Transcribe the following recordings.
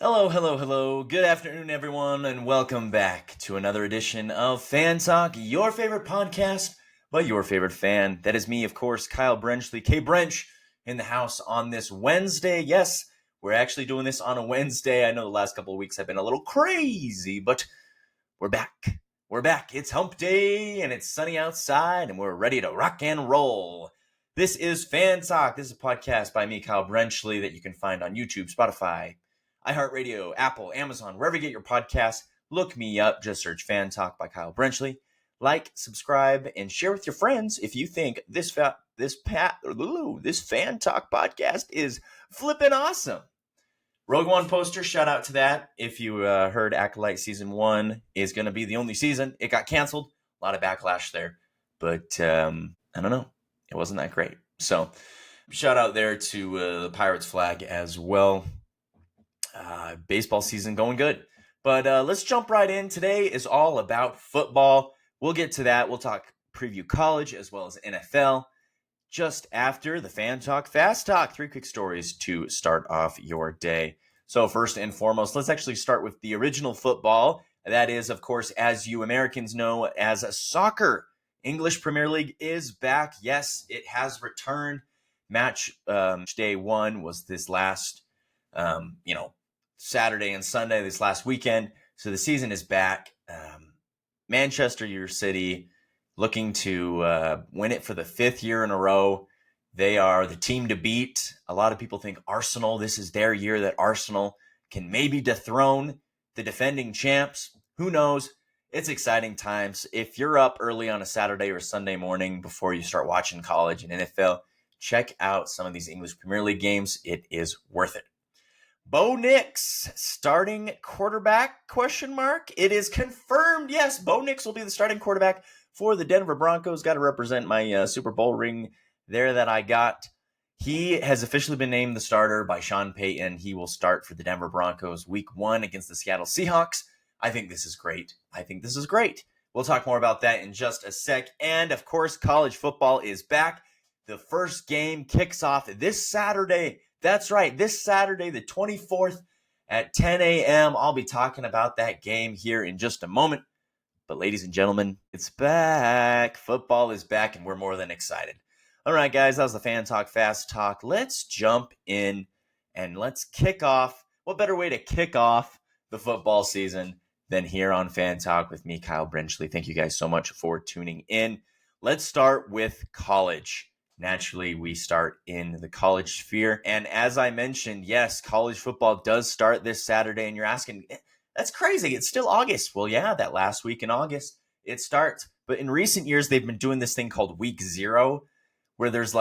Hello, hello, hello. Good afternoon, everyone, and welcome back to another edition of Fan Talk, your favorite podcast by your favorite fan. That is me, of course, Kyle Brenchley, K. Brench, in the house on this Wednesday. Yes, we're actually doing this on a Wednesday. I know the last couple of weeks have been a little crazy, but we're back. We're back. It's hump day, and it's sunny outside, and we're ready to rock and roll. This is Fan Talk. This is a podcast by me, Kyle Brenchley, that you can find on YouTube, Spotify, iHeartRadio, Apple, Amazon, wherever you get your podcasts. Look me up. Just search Fan Talk by Kyle Brenchley. Like, subscribe, and share with your friends if you think this Fan Talk podcast is flipping awesome. Rogue One poster, shout out to that. If you heard Acolyte Season 1 is going to be the only season, it got canceled. A lot of backlash there. But I don't know. It wasn't that great. So shout out there to the Pirates flag as well. Baseball season going good. But let's jump right in. Today is all about football. We'll get to that. We'll talk preview college as well as NFL just after the Fan Talk Fast Talk. 3 quick stories to start off your day. So first and foremost, let's actually start with the original football. That is, of course, as you Americans know, as soccer. English Premier League is back. Yes, it has returned. Match day 1 was this last, Saturday and Sunday, this last weekend. So the season is back. Manchester City looking to win it for the 5th year in a row. They are the team to beat. A lot of people think Arsenal, this is their year that Arsenal can maybe dethrone the defending champs. Who knows? It's exciting times. If you're up early on a Saturday or Sunday morning before you start watching college and NFL, check out some of these English Premier League games. It is worth it. Bo Nix, starting quarterback, ? It is confirmed. Yes, Bo Nix will be the starting quarterback for the Denver Broncos. Got to represent my Super Bowl ring there that I got. He has officially been named the starter by Sean Payton. He will start for the Denver Broncos week 1 against the Seattle Seahawks. I think this is great. We'll talk more about that in just a sec. And, of course, college football is back. The first game kicks off this Saturday. That's right, this Saturday, the 24th at 10 a.m. I'll be talking about that game here in just a moment. But ladies and gentlemen, it's back. Football is back, and we're more than excited. All right, guys, that was the Fan Talk Fast Talk. Let's jump in and let's kick off. What better way to kick off the football season than here on Fan Talk with me, Kyle Brenchley. Thank you guys so much for tuning in. Let's start with college. Naturally, we start in the college sphere. And as I mentioned, yes, college football does start this Saturday. And you're asking, that's crazy. It's still August. Well, yeah, that last week in August, it starts. But in recent years, they've been doing this thing called Week 0, where there's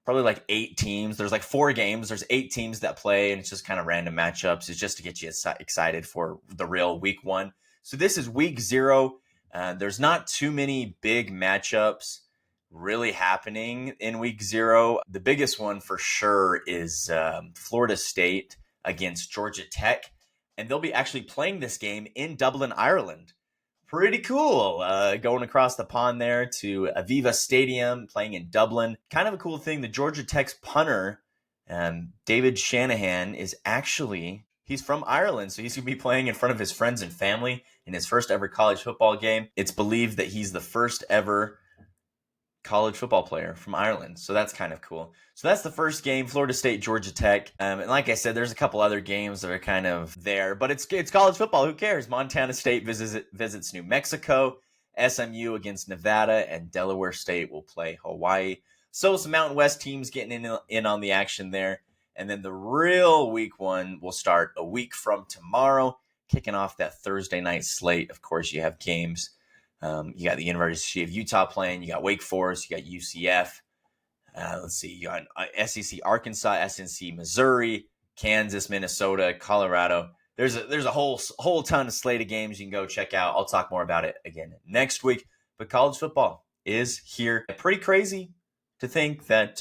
probably 8 teams. There's 4 games. There's 8 teams that play, and it's just kind of random matchups. It's just to get you excited for the real Week 1. So this is Week 0. There's not too many big matchups really happening in Week 0. The biggest one for sure is Florida State against Georgia Tech. And they'll be actually playing this game in Dublin, Ireland. Pretty cool. Going across the pond there to Aviva Stadium, playing in Dublin. Kind of a cool thing. The Georgia Tech's punter, David Shanahan, he's from Ireland. So he's going to be playing in front of his friends and family in his first ever college football game. It's believed that he's the first ever college football player from Ireland. So that's kind of cool. So that's the first game, Florida State, Georgia Tech. And like I said, there's a couple other games that are kind of there, but it's college football. Who cares? Montana State visits New Mexico, SMU against Nevada, and Delaware State will play Hawaii. So some Mountain West teams getting in on the action there. And then the real Week 1 will start a week from tomorrow, kicking off that Thursday night slate. Of course, you have games. You got the University of Utah playing. You got Wake Forest. You got UCF. You got SEC Arkansas, SNC Missouri, Kansas, Minnesota, Colorado. There's a whole ton of slate of games you can go check out. I'll talk more about it again next week. But college football is here. Pretty crazy to think that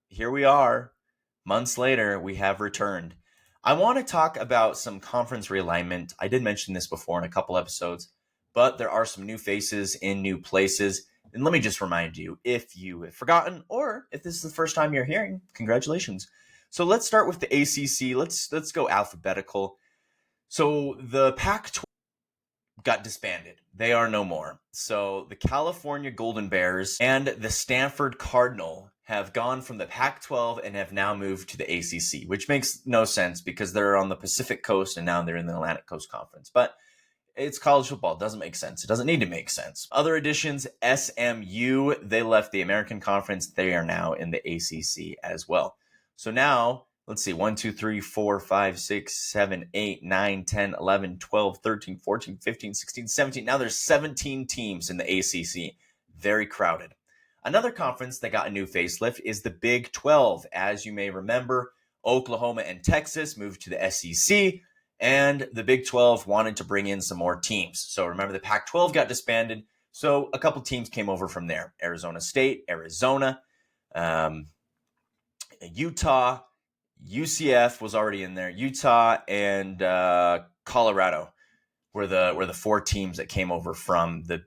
here we are, months later, we have returned. I want to talk about some conference realignment. I did mention this before in a couple episodes. But there are some new faces in new places. And let me just remind you, if you have forgotten or if this is the first time you're hearing, congratulations. So let's start with the ACC. Let's go alphabetical. So the Pac-12 got disbanded. They are no more. So the California Golden Bears and the Stanford Cardinal have gone from the Pac-12 and have now moved to the ACC, which makes no sense because they're on the Pacific Coast and now they're in the Atlantic Coast Conference. But it's college football. It doesn't make sense. It doesn't need to make sense. Other additions, SMU, they left the American Conference. They are now in the ACC as well. So now, let's see, 1, 2, 3, 4, 5, 6, 7, 8, 9, 10, 11, 12, 13, 14, 15, 16, 17. Now there's 17 teams in the ACC. Very crowded. Another conference that got a new facelift is the Big 12. As you may remember, Oklahoma and Texas moved to the SEC, and the Big 12 wanted to bring in some more teams. So remember, the Pac-12 got disbanded, so a couple teams came over from there. Arizona State, Arizona, Utah, UCF was already in there. Utah and Colorado were the four teams that came over from the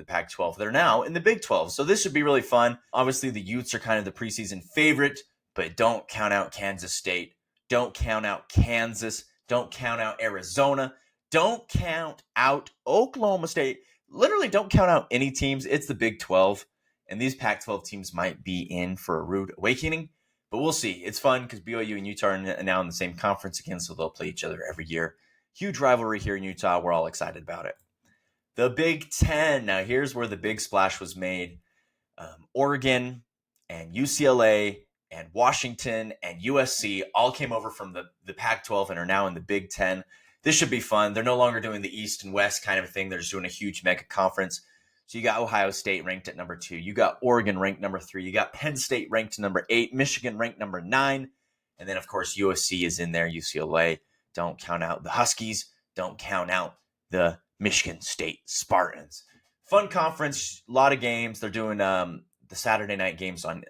Pac-12. They're now in the Big 12, so this should be really fun. Obviously, the Utes are kind of the preseason favorite, but don't count out Kansas State. Don't count out Kansas. Don't count out Arizona. Don't count out Oklahoma State. Literally, don't count out any teams. It's the Big 12, and these Pac-12 teams might be in for a rude awakening. But we'll see. It's fun because BYU and Utah are now in the same conference again, so they'll play each other every year. Huge rivalry here in Utah. We're all excited about it. The Big Ten. Now, here's where the big splash was made. Oregon and UCLA and Washington and USC all came over from the Pac-12 and are now in the Big Ten. This should be fun. They're no longer doing the East and West kind of thing. They're just doing a huge mega conference. So you got Ohio State ranked at number 2. You got Oregon ranked number 3. You got Penn State ranked number 8. Michigan ranked number 9. And then, of course, USC is in there, UCLA. Don't count out the Huskies. Don't count out the Michigan State Spartans. Fun conference, a lot of games. They're doing the Saturday night games on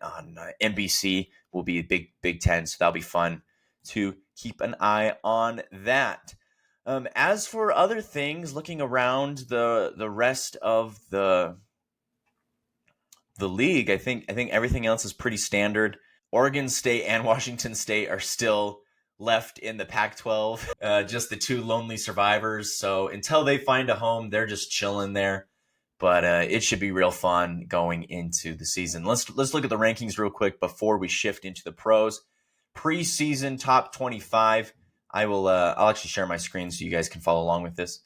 NBC. Will be Big Ten, so that'll be fun to keep an eye on that. As for other things, looking around the rest of the league, I think everything else is pretty standard. Oregon State and Washington State are still left in the Pac-12, just the two lonely survivors. So until they find a home, they're just chilling there. But it should be real fun going into the season. Let's look at the rankings real quick before we shift into the pros. Preseason top 25. I'll actually share my screen so you guys can follow along with this.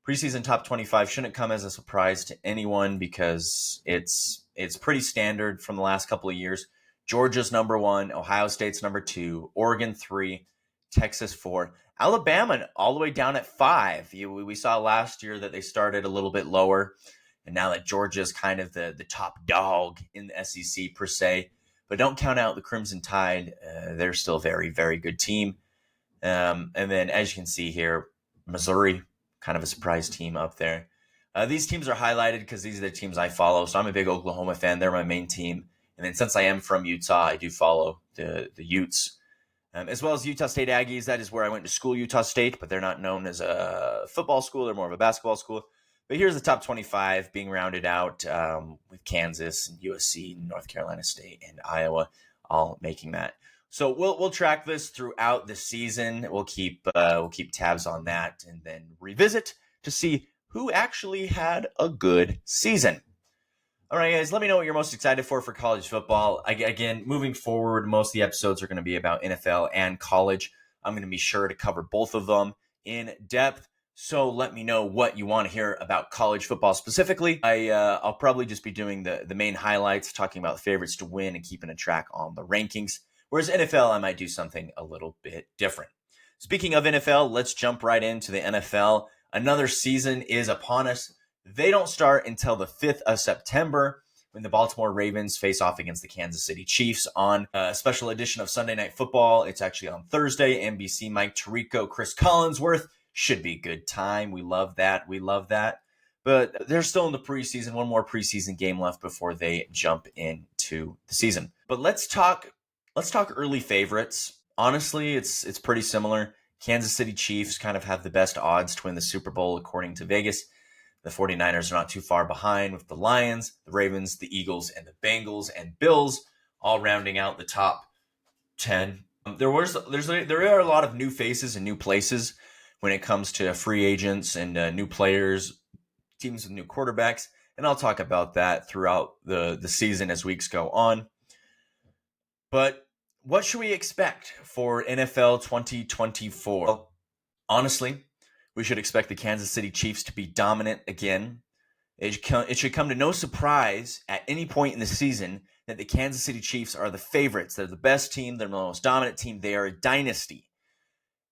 Preseason top 25 shouldn't come as a surprise to anyone because it's pretty standard from the last couple of years. Georgia's number 1, Ohio State's number 2, Oregon 3, Texas 4, Alabama all the way down at 5. We saw last year that they started a little bit lower, and now that Georgia's kind of the top dog in the SEC per se. But don't count out the Crimson Tide. They're still a very, very good team. And then, as you can see here, Missouri, kind of a surprise team up there. These teams are highlighted because these are the teams I follow. So I'm a big Oklahoma fan. They're my main team. And then since I am from Utah, I do follow the Utes. As well as Utah State Aggies. That is where I went to school, Utah State, but they're not known as a football school. They're more of a basketball school. But here's the top 25 being rounded out with Kansas and USC, North Carolina State, and Iowa all making that. So we'll track this throughout the season. We'll keep tabs on that and then revisit to see who actually had a good season. All right, guys, let me know what you're most excited for college football. Again, moving forward, most of the episodes are going to be about NFL and college. I'm going to be sure to cover both of them in depth. So let me know what you want to hear about college football specifically. I'll probably just be doing the main highlights, talking about favorites to win and keeping a track on the rankings. Whereas NFL, I might do something a little bit different. Speaking of NFL, let's jump right into the NFL. Another season is upon us. They don't start until the 5th of September when the Baltimore Ravens face off against the Kansas City Chiefs on a special edition of Sunday Night Football. It's actually on Thursday. NBC, Mike Tirico, Chris Collinsworth. Should be a good time. We love that. But they're still in the preseason. One more preseason game left before they jump into the season. But let's talk early favorites. Honestly, it's pretty similar. Kansas City Chiefs kind of have the best odds to win the Super Bowl according to Vegas. The 49ers are not too far behind with the Lions, the Ravens, the Eagles, and the Bengals and Bills all rounding out the top 10 There are a lot of new faces and new places when it comes to free agents and new players, teams with new quarterbacks, and I'll talk about that throughout the season as weeks go on. But what should we expect for NFL 2024? Well, honestly, we should expect the Kansas City Chiefs to be dominant again. It should come to no surprise at any point in the season that the Kansas City Chiefs are the favorites. They're the best team. They're the most dominant team. They are a dynasty.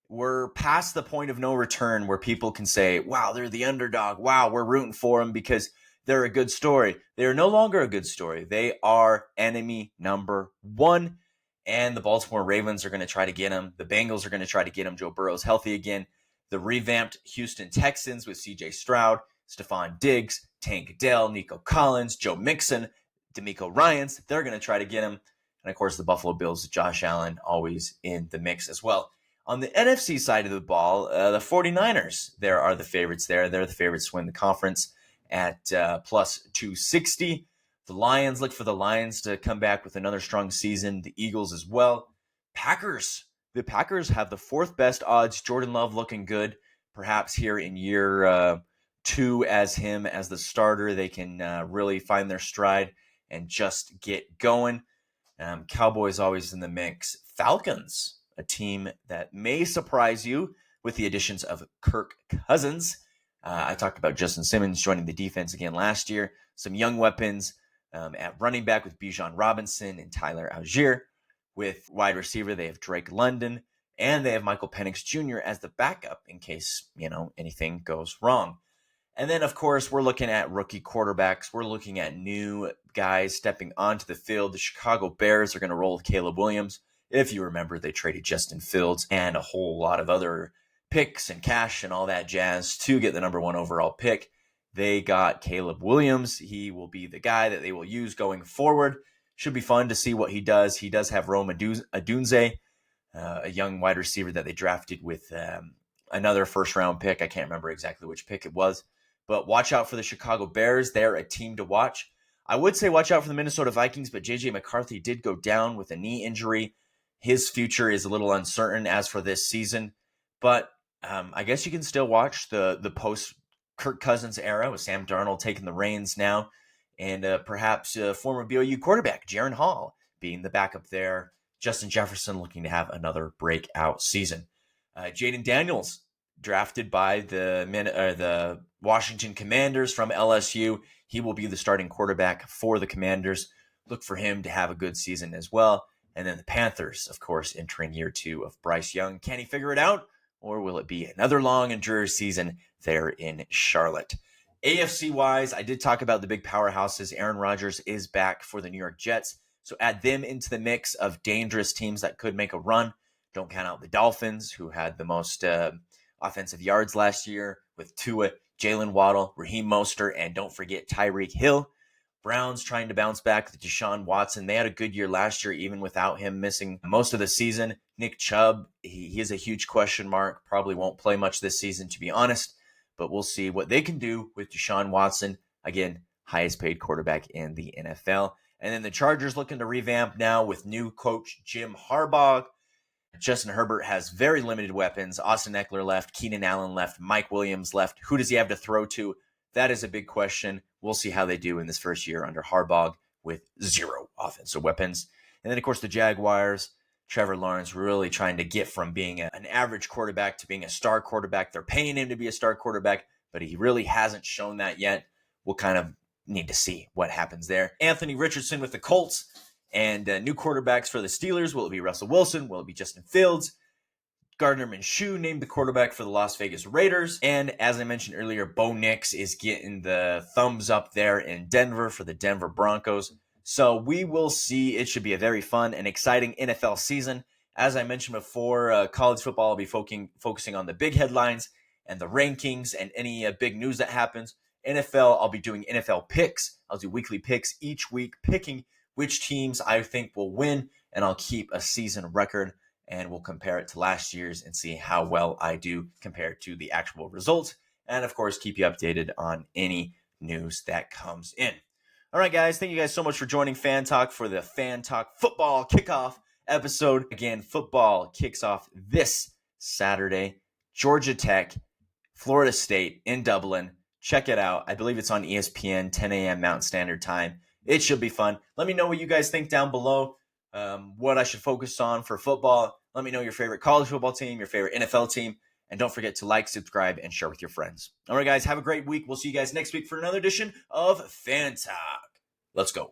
We're past the point of no return where people can say, wow, they're the underdog. Wow, we're rooting for them because they're a good story. They are no longer a good story. They are enemy number one. And the Baltimore Ravens are going to try to get him. The Bengals are going to try to get him. Joe Burrow's healthy again. The revamped Houston Texans with C.J. Stroud, Stephon Diggs, Tank Dell, Nico Collins, Joe Mixon, DeMeco Ryans, they're going to try to get him. And of course, the Buffalo Bills, Josh Allen, always in the mix as well. On the NFC side of the ball, the 49ers, there are the favorites there. They're the favorites to win the conference at plus 260. The Lions, look for the Lions to come back with another strong season. The Eagles as well. Packers. The Packers have the fourth best odds. Jordan Love looking good. Perhaps here in year 2 as him as the starter, they can really find their stride and just get going. Cowboys always in the mix. Falcons, a team that may surprise you with the additions of Kirk Cousins. I talked about Justin Simmons joining the defense again last year. Some young weapons at running back with Bijan Robinson and Tyler Algier. With wide receiver, they have Drake London, and they have Michael Penix Jr. as the backup in case, anything goes wrong. And then, of course, we're looking at rookie quarterbacks. We're looking at new guys stepping onto the field. The Chicago Bears are going to roll with Caleb Williams. If you remember, they traded Justin Fields and a whole lot of other picks and cash and all that jazz to get the number 1 overall pick. They got Caleb Williams. He will be the guy that they will use going forward. Should be fun to see what he does. He does have Rome Odunze, a young wide receiver that they drafted with another first-round pick. I can't remember exactly which pick it was. But watch out for the Chicago Bears. They're a team to watch. I would say watch out for the Minnesota Vikings, but J.J. McCarthy did go down with a knee injury. His future is a little uncertain as for this season. But I guess you can still watch the post-Kirk Cousins era with Sam Darnold taking the reins now. And perhaps former BYU quarterback Jaren Hall being the backup there. Justin Jefferson looking to have another breakout season. Jaden Daniels, drafted by the Washington Commanders from LSU. He will be the starting quarterback for the Commanders. Look for him to have a good season as well. And then the Panthers, of course, entering year 2 of Bryce Young. Can he figure it out? Or will it be another long and dreary season there in Charlotte? AFC-wise, I did talk about the big powerhouses. Aaron Rodgers is back for the New York Jets. So add them into the mix of dangerous teams that could make a run. Don't count out the Dolphins, who had the most offensive yards last year with Tua, Jalen Waddle, Raheem Mostert, and don't forget Tyreek Hill. Browns trying to bounce back with Deshaun Watson. They had a good year last year, even without him missing most of the season. Nick Chubb, he is a huge question mark. Probably won't play much this season, to be honest. But we'll see what they can do with Deshaun Watson. Again, highest paid quarterback in the NFL. And then the Chargers looking to revamp now with new coach Jim Harbaugh. Justin Herbert has very limited weapons. Austin Eckler left, Keenan Allen left, Mike Williams left. Who does he have to throw to? That is a big question. We'll see how they do in this first year under Harbaugh with 0 offensive weapons. And then, of course, the Jaguars, Trevor Lawrence really trying to get from being an average quarterback to being a star quarterback. They're paying him to be a star quarterback, but he really hasn't shown that yet. We'll kind of need to see what happens there. Anthony Richardson with the Colts. And new quarterbacks for the Steelers. Will it be Russell Wilson? Will it be Justin Fields? Gardner Minshew named the quarterback for the Las Vegas Raiders. And as I mentioned earlier, Bo Nix is getting the thumbs up there in Denver for the Denver Broncos. So we will see. It should be a very fun and exciting NFL season. As I mentioned before, college football will be focusing on the big headlines and the rankings and any big news that happens. NFL, I'll be doing NFL picks. I'll do weekly picks each week, picking which teams I think will win, and I'll keep a season record, and we'll compare it to last year's and see how well I do compared to the actual results, and of course, keep you updated on any news that comes in. All right, guys, thank you guys so much for joining Fan Talk for the Fan Talk football kickoff episode. Again, football kicks off this Saturday. Georgia Tech, Florida State in Dublin. Check it out. I believe it's on ESPN, 10 a.m. Mountain Standard Time. It should be fun. Let me know what you guys think down below, what I should focus on for football. Let me know your favorite college football team, your favorite NFL team. And don't forget to like, subscribe, and share with your friends. All right, guys, have a great week. We'll see you guys next week for another edition of Fan Talk. Let's go.